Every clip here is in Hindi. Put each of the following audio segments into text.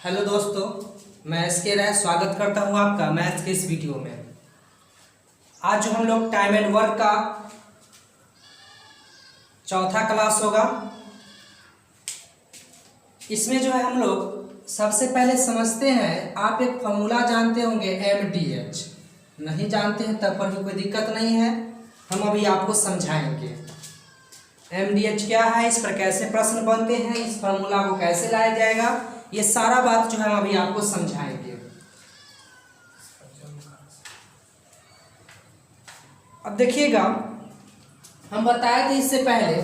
हेलो दोस्तों, मैं एसके राय स्वागत करता हूं आपका मैथ्स के इस वीडियो में। आज जो हम लोग टाइम एंड वर्क का चौथा क्लास होगा, इसमें जो है हम लोग सबसे पहले समझते हैं। आप एक फॉर्मूला जानते होंगे MDH, नहीं जानते हैं तब पर भी कोई दिक्कत नहीं है, हम अभी आपको समझाएंगे। MDH क्या है, इस पर कैसे प्रश्न बनते हैं, इस फॉर्मूला को कैसे लाया जाएगा, ये सारा बात जो है हम अभी आपको समझाएंगे। अब देखिएगा, हम बताए थे इससे पहले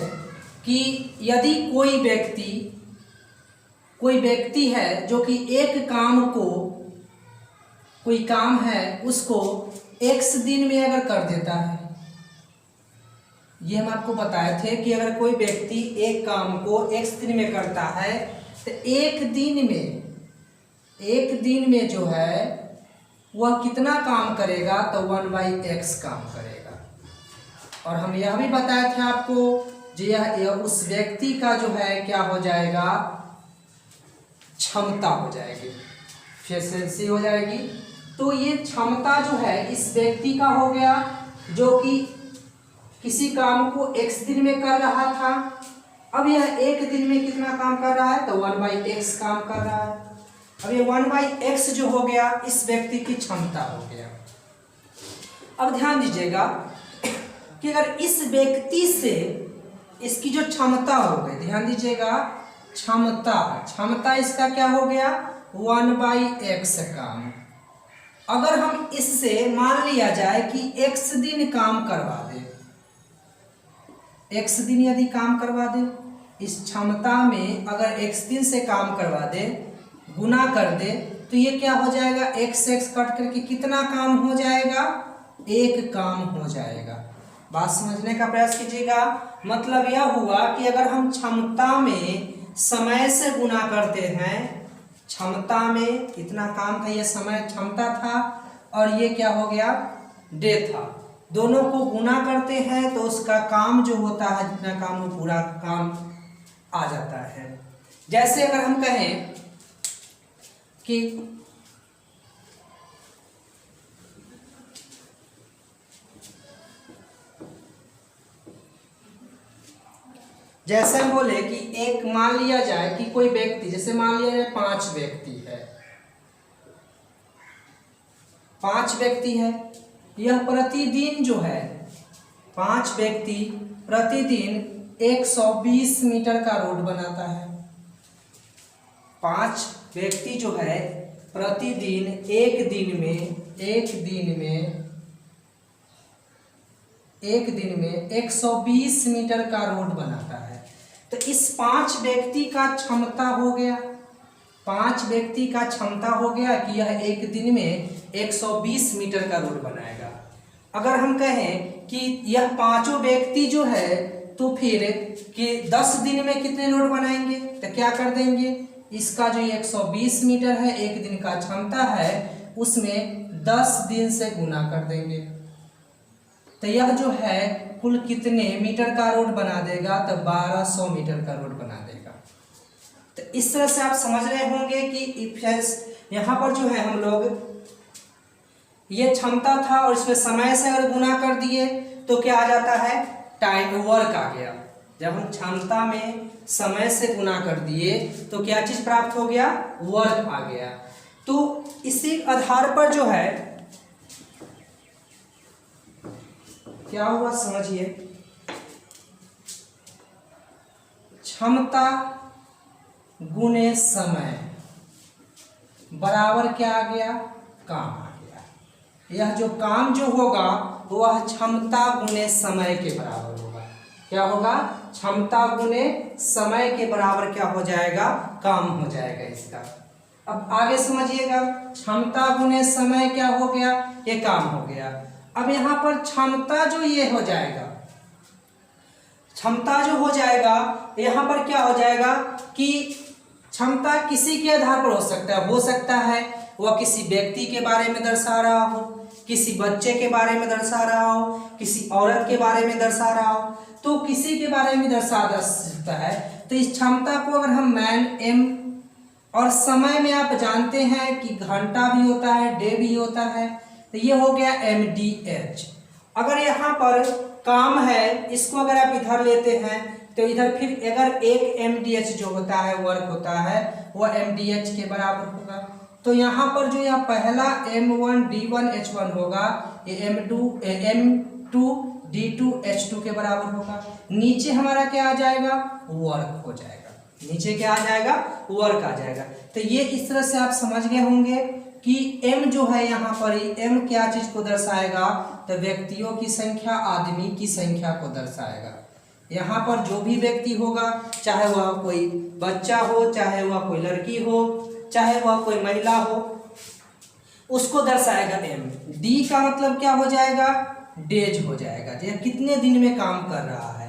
कि यदि कोई व्यक्ति है जो कि एक काम को, कोई काम है उसको x दिन में अगर कर देता है, ये हम आपको बताए थे कि अगर कोई व्यक्ति एक काम को x दिन में करता है तो एक दिन में जो है वह कितना काम करेगा, तो 1/x काम करेगा। और हम यह भी बताए थे आपको जो यह उस व्यक्ति का जो है क्या हो जाएगा, क्षमता हो जाएगी, एफिशिएंसी हो जाएगी। तो ये क्षमता जो है इस व्यक्ति का हो गया जो कि किसी काम को x दिन में कर रहा था। अब यह एक दिन में कितना काम कर रहा है, तो 1/x काम कर रहा है। अब ये 1/x जो हो गया इस व्यक्ति की क्षमता हो गया। अब ध्यान दीजिएगा कि अगर इस व्यक्ति से इसकी जो क्षमता हो गई, ध्यान दीजिएगा, क्षमता इसका क्या हो गया, 1/x काम। अगर हम इससे मान लिया जाए कि x दिन काम करवा दे, x दिन यदि काम करवा दे, इस क्षमता में अगर x दिन से काम करवा दे, गुना कर दे, तो ये क्या हो जाएगा, x कट करके कितना काम हो जाएगा, एक काम हो जाएगा। बात समझने का प्रयास कीजिएगा। मतलब यह हुआ कि अगर हम क्षमता में समय से गुना करते हैं, क्षमता में कितना काम था, ये समय क्षमता था और ये क्या हो गया, डे था, दोनों को गुना करते हैं तो उसका काम जो होता है, जितना काम वो पूरा काम आ जाता है। जैसे अगर हम कहें कि जैसे हम बोले कि एक मान लिया जाए कि कोई व्यक्ति, जैसे मान लिया जाए 5 व्यक्ति है, 5 व्यक्ति है, यह प्रतिदिन जो है 5 व्यक्ति प्रतिदिन 120 मीटर का रोड बनाता है। 5 व्यक्ति जो है प्रतिदिन एक दिन में 120 मीटर का रोड बनाता है। तो इस 5 व्यक्ति का क्षमता हो गया, 5 व्यक्ति का क्षमता हो गया कि यह एक दिन में 120 मीटर का रोड बनाएगा। अगर हम कहें कि यह पांचों व्यक्ति जो है तो फिर कि 10 दिन में कितने रोड बनाएंगे, तो क्या कर देंगे, इसका जो 120 मीटर है एक दिन का क्षमता है, उसमें 10 दिन से गुना कर देंगे, तो यह जो है कुल कितने मीटर का रोड बना देगा, तो 1200 मीटर का रोड बना देगा। तो इस तरह से आप समझ रहे होंगे कि यहाँ पर जो है हम लोग ये क्षमता था और इसमें समय से अगर गुना कर दिए तो क्या आ जाता है, टाइम वर्क आ गया। जब हम क्षमता में समय से गुना कर दिए तो क्या चीज प्राप्त हो गया, वर्क आ गया। तो इसी आधार पर जो है क्या हुआ, समझिए, क्षमता गुने समय बराबर क्या आ गया, काम आ गया। यह जो काम जो होगा वह क्षमता गुने समय के बराबर होगा। क्या होगा, क्षमता गुने समय के बराबर क्या हो जाएगा, काम हो जाएगा इसका। अब आगे समझिएगा, क्षमता गुने समय क्या हो गया, ये काम हो गया। अब यहाँ पर क्षमता जो ये हो जाएगा, क्षमता जो हो जाएगा यहाँ पर क्या हो जाएगा कि क्षमता किसी के आधार पर हो सकता है वह किसी व्यक्ति के बारे में दर्शा रहा हो, किसी बच्चे के बारे में दर्शा रहा हो, किसी औरत के बारे में दर्शा रहा हो, तो किसी के बारे में दर्शा सकता है। तो इस क्षमता को अगर हम और समय में आप जानते हैं कि घंटा भी होता है, डे भी होता है, तो ये हो गया MDH। अगर यहाँ पर काम है, इसको अगर आप इधर लेते हैं तो इधर फिर अगर एक MDH जो होता है, वर्क होता है, वह MDH के बराबर होगा। तो यहाँ पर जो यह पहला M1D1H1 होगा, ये M2D2H2 के बराबर होगा। नीचे हमारा क्या आ जाएगा, वर्क हो जाएगा। नीचे क्या आ जाएगा, वर्क आ जाएगा। तो ये इस तरह से आप समझ गए होंगे कि M जो है यहाँ पर M क्या चीज को दर्शाएगा, तो व्यक्तियों की संख्या, आदमी की संख्या को दर्शाएगा। यहाँ पर जो भी व्यक्ति होगा, चाहे वह कोई बच्चा हो, चाहे वह कोई लड़की हो, चाहे वह कोई महिला हो, उसको दर्शाएगा M। D का मतलब क्या हो जाएगा, डेज हो जाएगा, जो कितने दिन में काम कर रहा है।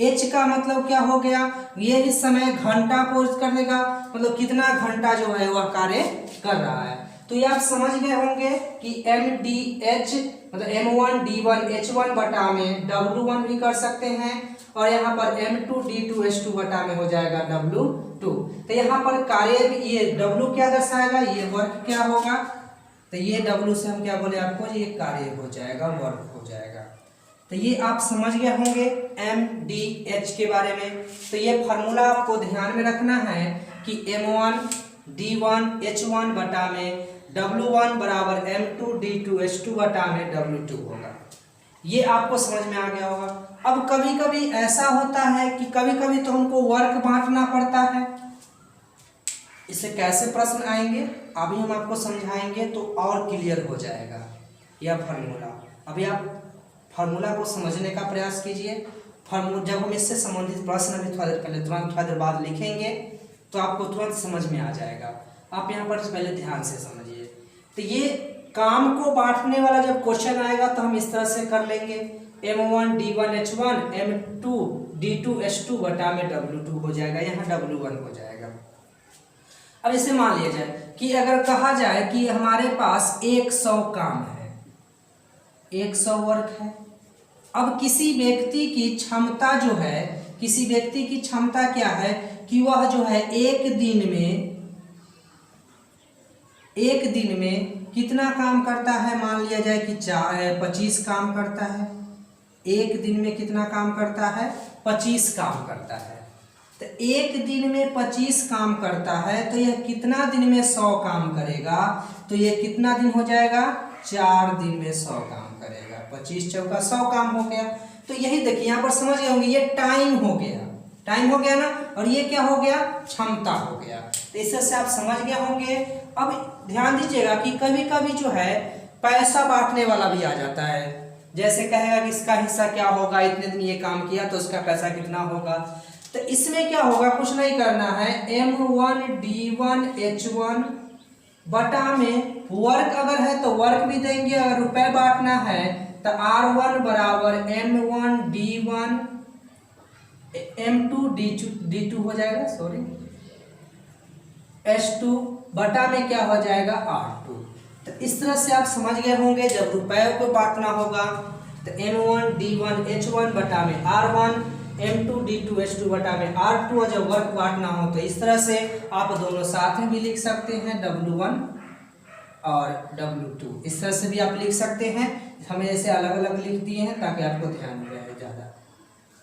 H का मतलब क्या हो गया, ये इस समय घंटा को कर देगा, मतलब कितना घंटा जो है वह कार्य कर रहा है। तो ये आप समझ गए होंगे कि MDH मतलब M1D1H1 बटा में W1 भी कर सकते हैं, और यहाँ पर M2D2H2 बटा में हो जाएगा W2। तो यहाँ पर कार्य ये W क्या दर्शाएगा, ये वर्क क्या होगा, तो ये W से हम क्या बोले आपको, ये कार्य हो जाएगा, वर्क हो जाएगा। तो ये आप समझ गए होंगे MDH के बारे में। तो ये फार्मूला आपको ध्यान में रखना है कि M1D1H1 बटा में W1 बराबर M2D2H2 बटा में W2 होगा। ये आपको समझ में आ गया होगा। अब कभी कभी ऐसा होता है कि कभी कभी तो हमको वर्क बांटना पड़ता है। इससे कैसे प्रश्न आएंगे अभी हम आपको समझाएंगे, तो और क्लियर हो जाएगा यह फार्मूला। अभी आप फार्मूला को समझने का प्रयास कीजिए। फार्मूला जब हम इससे संबंधित प्रश्न अभी थोड़ा देर पहले तुरंत थोड़ा देर बाद लिखेंगे तो आपको तुरंत समझ में आ जाएगा। आप यहाँ पर पहले ध्यान से समझिए। तो ये काम को बांटने वाला जब क्वेश्चन आएगा तो हम इस तरह से कर लेंगे, M1D1H1 M2D2H2 बटा में W2 हो जाएगा, यहाँ W1 हो जाएगा। अब इसे मान लिया जाए कि अगर कहा जाए कि हमारे पास 100 काम है, 100 वर्क है। अब किसी व्यक्ति की क्षमता जो है, किसी व्यक्ति की क्षमता क्या है कि वह जो है एक दिन में कितना काम करता है, मान लिया जाए कि 25 काम करता है। एक दिन में कितना काम करता है, 25 काम करता है। तो एक दिन में 25 काम करता है, तो यह कितना दिन में 100 काम करेगा, तो यह कितना दिन हो जाएगा, 4 दिन में 100 काम करेगा। 25 चौका 100 काम हो गया। तो यही देखिए यहाँ पर समझ गए होंगे, ये टाइम हो गया, टाइम हो गया ना, और ये क्या हो गया, क्षमता हो गया। तो इससे से आप समझ गए होंगे। अब ध्यान दीजिएगा कि कभी कभी जो है पैसा बांटने वाला भी आ जाता है। जैसे कहेगा कि इसका हिस्सा क्या होगा, इतने दिन ये काम किया तो उसका पैसा कितना होगा। तो इसमें क्या होगा, कुछ नहीं करना है, M1D1H1 बटा में वर्क अगर है तो वर्क भी देंगे, अगर रुपए बांटना है तो R1 बराबर M1D1 M2D2 हो जाएगा, सॉरी H2 बटा में क्या हो जाएगा, R2। तो इस तरह से आप समझ गए होंगे। जब रुपए को बांटना होगा तो M1D1H1 बटा में R1, M2D2H2 बटा में R2, और जब वर्क बांटना हो तो इस तरह से आप दोनों साथ में भी लिख सकते हैं, W1 और W2। इस तरह से भी आप लिख सकते हैं। हमें ऐसे अलग अलग लिख दिए हैं ताकि आपको ध्यान में रहे ज़्यादा।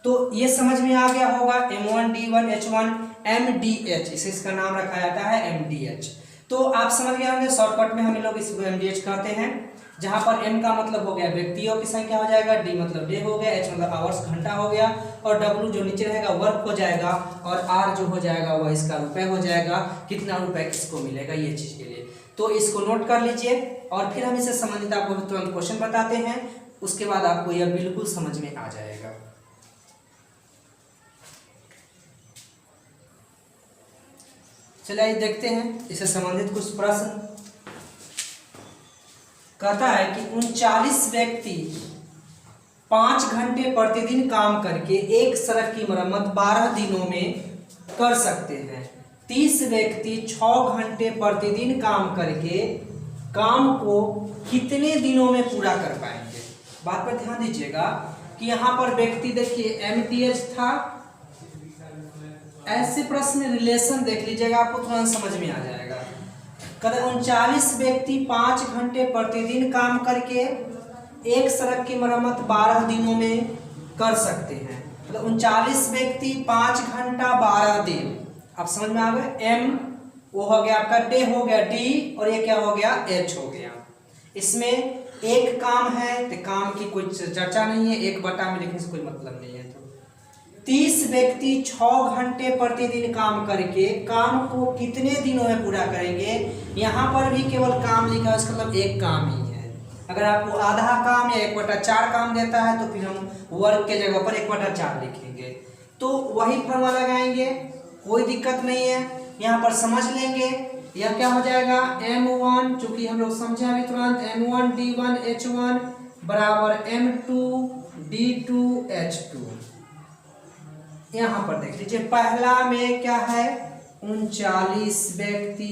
तो ये समझ में आ गया होगा M1D1H1 MDH, इसे इसका नाम रखा जाता है MDH। तो आप समझ गए होंगे, शॉर्टकट में हम लोग इसको MDH कहते हैं, जहां पर M का मतलब हो गया व्यक्तियों की संख्या हो जाएगा, D मतलब डे हो गया, H मतलब आवर्स घंटा हो गया, और W जो नीचे रहेगा वर्क हो जाएगा, और R जो हो जाएगा वह इसका रुपए हो जाएगा, कितना रुपए किसको मिलेगा ये चीज के लिए। तो इसको नोट कर लीजिए, और फिर हम इससे संबंधित आपको तुरंत क्वेश्चन बताते हैं, उसके बाद आपको यह बिल्कुल समझ में आ जाएगा। चलिए देखते हैं इससे संबंधित कुछ प्रश्न। कहता है कि 39 व्यक्ति 5 घंटे प्रतिदिन काम करके एक सड़क की मरम्मत 12 दिनों में कर सकते हैं। 30 व्यक्ति 6 घंटे प्रतिदिन काम करके काम को कितने दिनों में पूरा कर पाएंगे। बात पर ध्यान दीजिएगा कि यहाँ पर व्यक्ति देखिए MDH था, ऐसे प्रश्न में रिलेशन देख लीजिएगा, आपको तुरंत समझ में आ जाएगा। कहते 39 व्यक्ति 5 घंटे प्रतिदिन काम करके एक सड़क की मरम्मत 12 दिनों में कर सकते हैं। मतलब 39 व्यक्ति 5 घंटा 12 दिन, आप समझ में आ गए। एम वो हो गया आपका डे हो गया डी, और ये क्या हो गया एच हो गया। इसमें एक काम है तो काम की कोई चर्चा नहीं है, 1/, में लिखने से कोई मतलब नहीं है। तो 30 व्यक्ति 6 घंटे प्रतिदिन काम करके काम को कितने दिनों में पूरा करेंगे। यहाँ पर भी केवल काम लिखा है, इसका मतलब एक काम ही है। अगर आपको आधा काम या 1/4 काम देता है तो फिर हम वर्क के जगह पर 1/4 लिखेंगे। तो वही फॉर्मूला लगाएंगे, कोई दिक्कत नहीं है, यहाँ पर समझ लेंगे। यह क्या हो जाएगा M1, चूंकि हम लोग समझे अभी तुरंत, M1 D1 H1 बराबर M2 D2 H2। यहाँ पर देख लीजिए, पहला में क्या है 39 व्यक्ति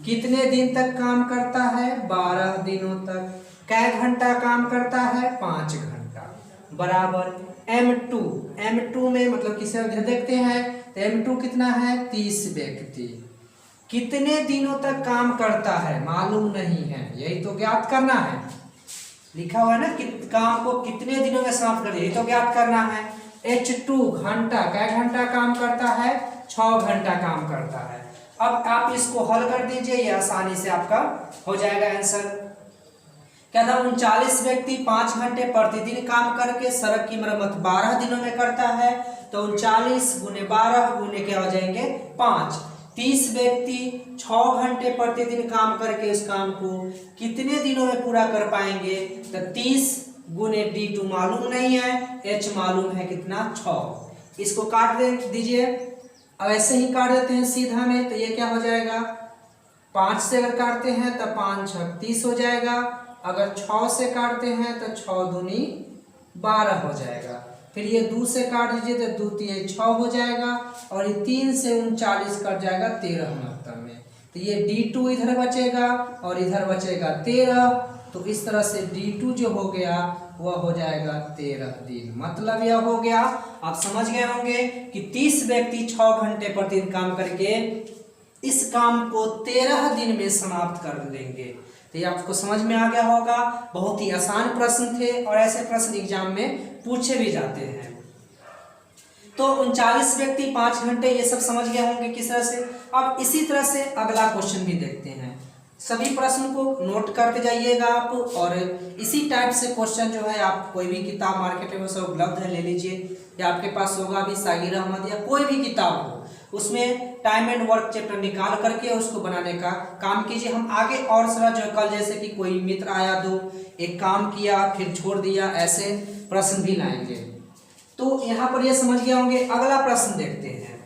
कितने दिन तक काम करता है, 12 दिनों तक। कै घंटा काम करता है, 5 घंटा, बराबर M2 में मतलब किसे देखते हैं तो M2 कितना है 30 व्यक्ति कितने दिनों तक काम करता है मालूम नहीं है, यही तो ज्ञात करना है। लिखा हुआ है ना कि काम को कितने दिनों में समाप्त कर, यही तो ज्ञात करना है। H2 घंटा, कै घंटा काम करता है, 6 घंटा काम करता है। अब आप इसको हल कर दीजिए, ये आसानी से आपका हो जाएगा आंसर। क्या था 39 व्यक्ति 5 घंटे प्रतिदिन काम करके सड़क की मरम्मत 12 दिनों में करता है, तो 39 गुने 12 गुने क्या हो जाएंगे 5। 30 व्यक्ति 6 घंटे प्रतिदिन काम करके उस काम को कितने दिनों में पूरा कर पाएंगे, तो 30 गुने D2 मालूम नहीं है, H मालूम है कितना 6। इसको काट दीजिए, अब ऐसे ही काट देते हैं सीधा में, तो ये क्या हो जाएगा 5 से अगर काटते हैं तो 5 6 30 हो जाएगा। अगर 6 से काटते हैं तो 6 दूनी 12 हो जाएगा। फिर ये 2 से काट दीजिए तो 2 3 6 हो जाएगा, और ये 3 से 39 कट जाएगा 13 मतलब में। तो ये D2 इधर बचेगा और इधर बचेगा 13, तो इस तरह से D2 जो हो गया वह हो जाएगा 13 दिन। मतलब यह हो गया, आप समझ गए होंगे कि 30 व्यक्ति 6 घंटे प्रतिदिन काम करके इस काम को 13 दिन में समाप्त कर लेंगे। तो ये आपको समझ में आ गया होगा। बहुत ही आसान प्रश्न थे और ऐसे प्रश्न एग्जाम में पूछे भी जाते हैं। तो 39 व्यक्ति 5 घंटे, ये सब समझ गए होंगे किस तरह से। अब इसी तरह से अगला क्वेश्चन भी देखते हैं। सभी प्रश्न को नोट करते जाइएगा आप, और इसी टाइप से क्वेश्चन जो है आप कोई भी किताब मार्केट में सब उपलब्ध है, ले लीजिए, या आपके पास होगा भी सागिर अहमद या कोई भी किताब हो, उसमें टाइम एंड वर्क चैप्टर निकाल करके उसको बनाने का काम कीजिए। हम आगे और सारा जो कल जैसे कि कोई मित्र आया, दो एक काम किया फिर छोड़ दिया, ऐसे प्रश्न भी लाएंगे। तो यहाँ पर ये समझ गए होंगे। अगला प्रश्न देखते हैं।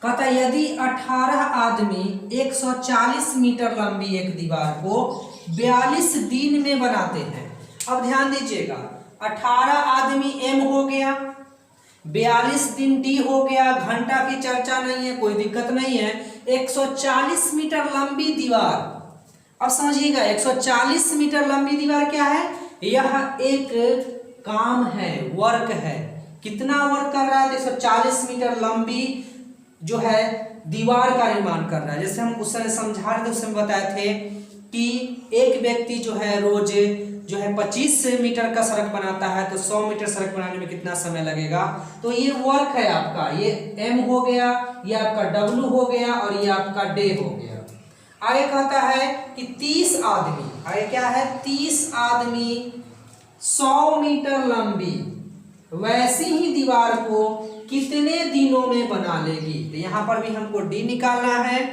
कहता यदि 18 आदमी 140 मीटर लंबी एक दीवार को 42 दिन में बनाते हैं। अब ध्यान दीजिएगा, 18 आदमी M हो गया, 42 दिन D हो गया, घंटा की चर्चा नहीं है, कोई दिक्कत नहीं है। 140 मीटर लंबी दीवार, अब समझिएगा 140 मीटर लंबी दीवार क्या है, यह एक काम है, वर्क है। कितना वर्क कर रहा है, 140 मीटर लंबी जो है दीवार का निर्माण कर रहा है। जैसे हम उस समय समझा रहे थे, उस समय बताए थे कि एक व्यक्ति जो है रोज जो है 25 मीटर का सड़क बनाता है, तो 100 मीटर सड़क बनाने में कितना समय लगेगा। तो ये वर्क है आपका, ये M हो गया, ये आपका W हो गया, और ये आपका डे हो गया। आगे कहता है कि 30 आदमी, आगे क्या है 30 आदमी 100 मीटर लंबी वैसी ही दीवार को कितने दिनों में बना लेगी। तो यहाँ पर भी हमको D निकालना है,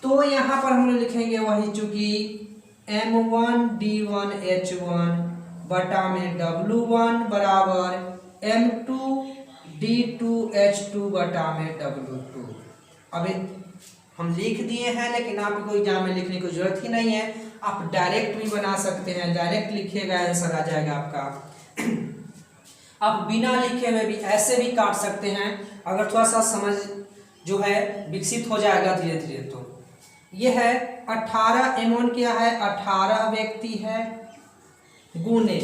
तो यहाँ पर हम लिखेंगे वही, चूंकि M1 D1 H1 बटा में W1 बराबर M2 D2 H2 बटा में W2। अब हम लिख दिए हैं, लेकिन आपको एग्जाम में लिखने की जरूरत ही नहीं है, आप डायरेक्ट भी बना सकते हैं। डायरेक्ट लिखिएगा आंसर आ जाएगा आपका। आप बिना लिखे हुए भी ऐसे भी काट सकते हैं, अगर थोड़ा सा समझ जो है विकसित हो जाएगा धीरे धीरे। तो ये है 18 M1 क्या है 18 व्यक्ति है, गुने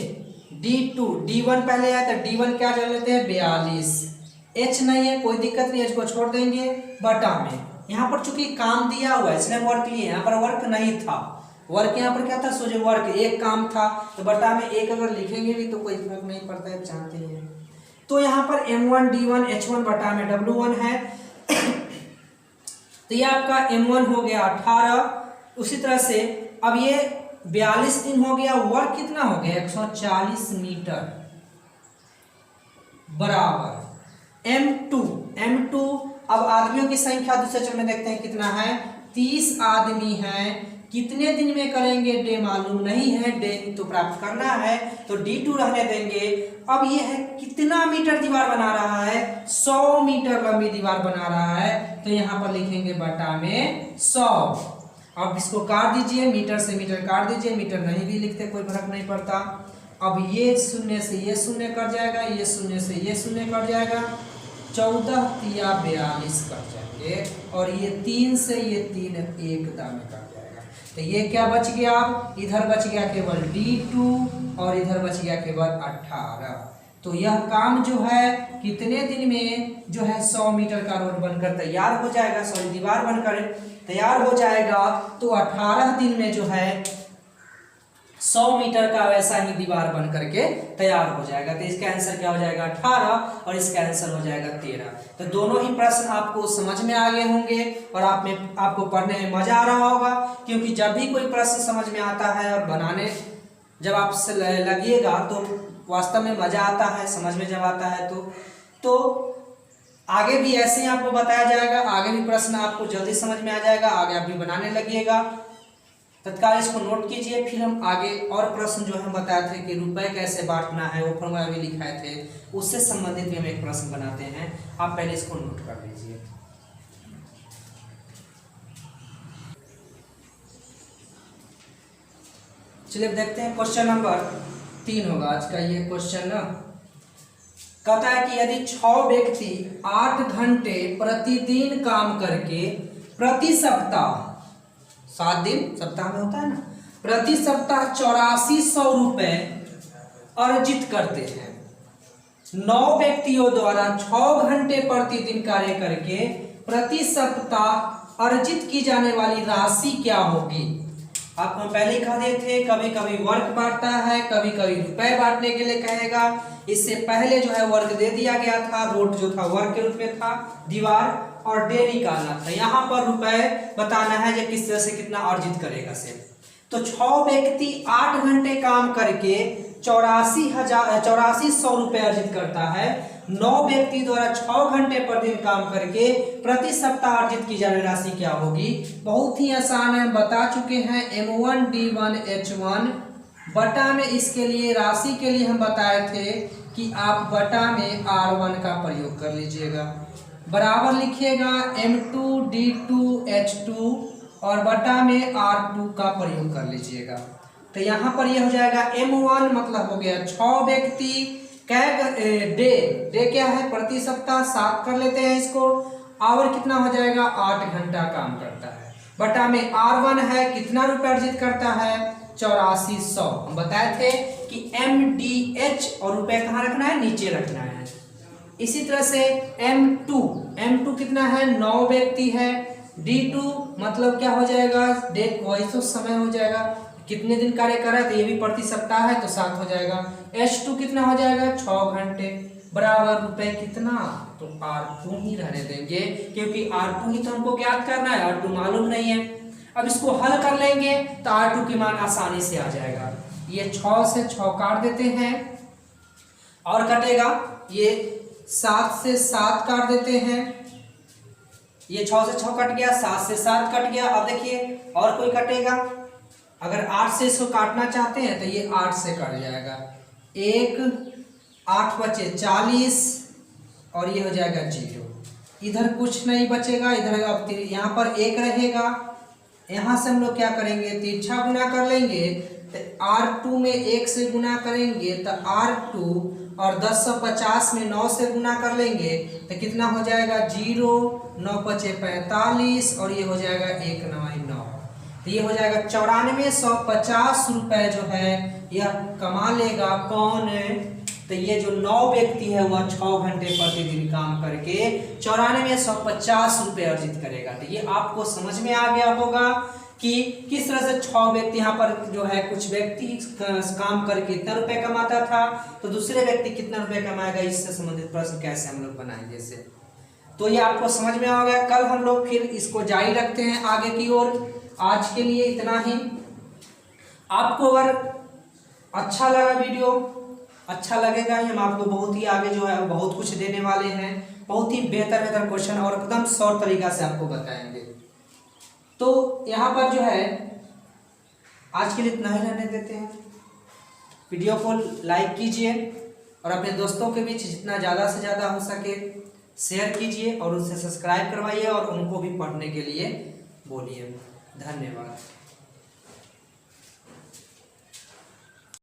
D2 D1 पहले है तो D1 क्या कर लेते हैं 42, एच नहीं है, कोई दिक्कत नहीं, एच को छोड़ देंगे, बटा में यहाँ पर चूंकि काम दिया हुआ है इसलिए वर्क लिए, यहाँ पर वर्क नहीं था, वर्क यहाँ पर क्या था, सोचे वर्क एक काम था, तो बटा में एक अगर लिखेंगे भी तो कोई फर्क नहीं पड़ता है, जानते हैं। तो यहाँ पर M1 D1 H1 बटा में W1 है। तो ये आपका M1 हो गया 18। उसी तरह से अब ये 42 दिन हो गया, वर्क कितना हो गया 140 मीटर बराबर M2 अब आदमियों की संख्या दूसरे चरण में देखते हैं कितना है, 30 आदमी हैं, कितने दिन में करेंगे डे मालूम नहीं है, डे तो प्राप्त करना है तो D2 रहने देंगे। अब ये है कितना मीटर दीवार बना रहा है, 100 मीटर लंबी दीवार बना रहा है, तो यहाँ पर लिखेंगे बटा में 100। अब इसको काट दीजिए, मीटर से मीटर काट दीजिए, मीटर नहीं भी लिखते कोई फर्क नहीं पड़ता। अब ये शून्य से ये शून्य कट जाएगा, ये शून्य से ये शून्य कट जाएगा, 14 तिया 42 कट जाएंगे, और ये 3 से ये 3 एकदम में कट जाएगा। तो ये क्या बच गया, इधर बच गया केवल D2 और इधर बच गया केवल 18। तो यह काम जो है कितने दिन में जो है 100 मीटर का रोड बनकर तैयार हो जाएगा, सॉरी दीवार बनकर तैयार हो जाएगा। तो 18 दिन में जो है 100 मीटर का वैसा ही दीवार बन करके तैयार हो जाएगा। तो इसका आंसर क्या हो जाएगा 18 और इसका आंसर हो जाएगा 13। तो दोनों ही प्रश्न आपको समझ में आ गए होंगे और आपको पढ़ने में मजा आ रहा होगा, क्योंकि जब भी कोई प्रश्न समझ में आता है और बनाने जब आपसे लगिएगा तो वास्तव में मजा आता है, समझ में जब आता है तो आगे भी ऐसे ही आपको बताया जाएगा, आगे भी प्रश्न आपको जल्दी समझ में आ जाएगा, आगे आप भी बनाने लगिएगा। तत्काल इसको नोट कीजिए, फिर हम आगे और प्रश्न जो हम बताए थे कि रुपए कैसे बांटना है, वो फॉर्मूला भी लिखाए थे, उससे संबंधित भी हम एक प्रश्न बनाते हैं। आप पहले इसको नोट कर लीजिए। चलिए देखते हैं, क्वेश्चन नंबर 3 होगा आज का ये क्वेश्चन ना। कहता है कि यदि 6 व्यक्ति 8 घंटे प्रतिदिन काम करके प्रति सप्ताह 7 दिन सप्ताह में होता है ना, प्रति सप्ताह 8400 रुपए अर्जित करते हैं, 9 व्यक्तियों द्वारा 6 घंटे प्रतिदिन कार्य करके प्रति सप्ताह अर्जित की जाने वाली राशि क्या होगी। आपको हम पहले ही कह दिए थे, कभी कभी वर्क बांटता है, कभी कभी रुपए बांटने के लिए कहेगा। इससे पहले जो है वर्क दे दिया गया था, रोड जो था वर्क के रूप में था, दीवार और डे निकालना था। यहाँ पर रुपए बताना है जो किस तरह से कितना अर्जित करेगा से। तो 6 व्यक्ति 8 घंटे काम करके 8400 रुपए अर्जित करता है, 9 व्यक्ति द्वारा 6 घंटे प्रतिदिन काम करके प्रति सप्ताह अर्जित की जाने राशि क्या होगी। बहुत ही आसान है, हम बता चुके हैं M1 D1 H1 बटा में, इसके लिए राशि के लिए हम बताए थे कि आप बटा में R1 का प्रयोग कर लीजिएगा, बराबर लिखिएगा M2 D2 H2 और बटा में R2 का प्रयोग कर लीजिएगा। तो यहाँ पर यह हो जाएगा M1 मतलब हो गया 6 व्यक्ति, डे क्या है प्रति सप्ताह 7 कर लेते हैं इसको, आवर कितना हो जाएगा 8 घंटा काम करता है, बटा में R1 है कितना रुपए अर्जित करता है 8400। हम बताए थे कि MDH और रुपए कहाँ रखना है, नीचे रखना है। इसी तरह से M2 कितना है 9 व्यक्ति है, D2 मतलब क्या हो जाएगा डे वही तो समय हो जाएगा, कितने दिन कार्य कर रहा है तो ये भी प्रति सप्ताह है तो 7 हो जाएगा। H2 कितना हो जाएगा 6 घंटे, बराबर रुपए कितना, तो R2 ही रहने देंगे क्योंकि R2 ही तो हमको ज्ञात करना है, R2 मालूम नहीं है। अब इसको हल कर लेंगे तो R2 की मान आसानी से आ जाएगा। ये 6 से 6 काट देते हैं और कटेगा, ये 7 से 7 काट देते हैं, ये 6 से 6 कट गया, 7 से 7 कट गया। अब देखिए और कोई कटेगा, अगर 8 से इसको काटना चाहते हैं तो ये 8 से कट जाएगा, 8 बचे 40 और ये हो जाएगा 0, इधर कुछ नहीं बचेगा, इधर अब यहाँ पर 1 रहेगा, यहाँ से हम लोग क्या करेंगे तिरछा गुना कर लेंगे, तो R2 में 1 से गुना करेंगे तो R2 और 1050 में 9 से गुना कर लेंगे तो कितना हो जाएगा 0, 9 बचे 45 और ये हो जाएगा 1 9 9, तो ये हो जाएगा 9450 रुपए जो है यह कमा लेगा कौन, तो ये जो 9 व्यक्ति है वह 6 घंटे प्रतिदिन काम करके 9450 रुपये अर्जित करेगा। तो ये आपको समझ में आ गया होगा कि किस तरह से 6 व्यक्ति यहाँ पर जो है, कुछ व्यक्ति काम करके कितना रुपए कमाता था, तो दूसरे व्यक्ति कितना रुपए कमाएगा, इससे संबंधित प्रश्न कैसे हम लोग बनाएंगे इसे। तो ये आपको समझ में आ गया। कल हम लोग फिर इसको जारी रखते हैं आगे की ओर। आज के लिए इतना ही। आपको अगर अच्छा लगा वीडियो, अच्छा लगेगा ही, हम आपको बहुत ही आगे जो है बहुत कुछ देने वाले हैं, बहुत ही बेहतर क्वेश्चन और एकदम शॉर्ट तरीका से आपको बताएंगे। तो यहाँ पर जो है आज के लिए इतना ही रहने देते हैं। वीडियो को लाइक कीजिए और अपने दोस्तों के बीच जितना ज़्यादा से ज़्यादा हो सके शेयर कीजिए और उनसे सब्सक्राइब करवाइए और उनको भी पढ़ने के लिए बोलिए। धन्यवाद।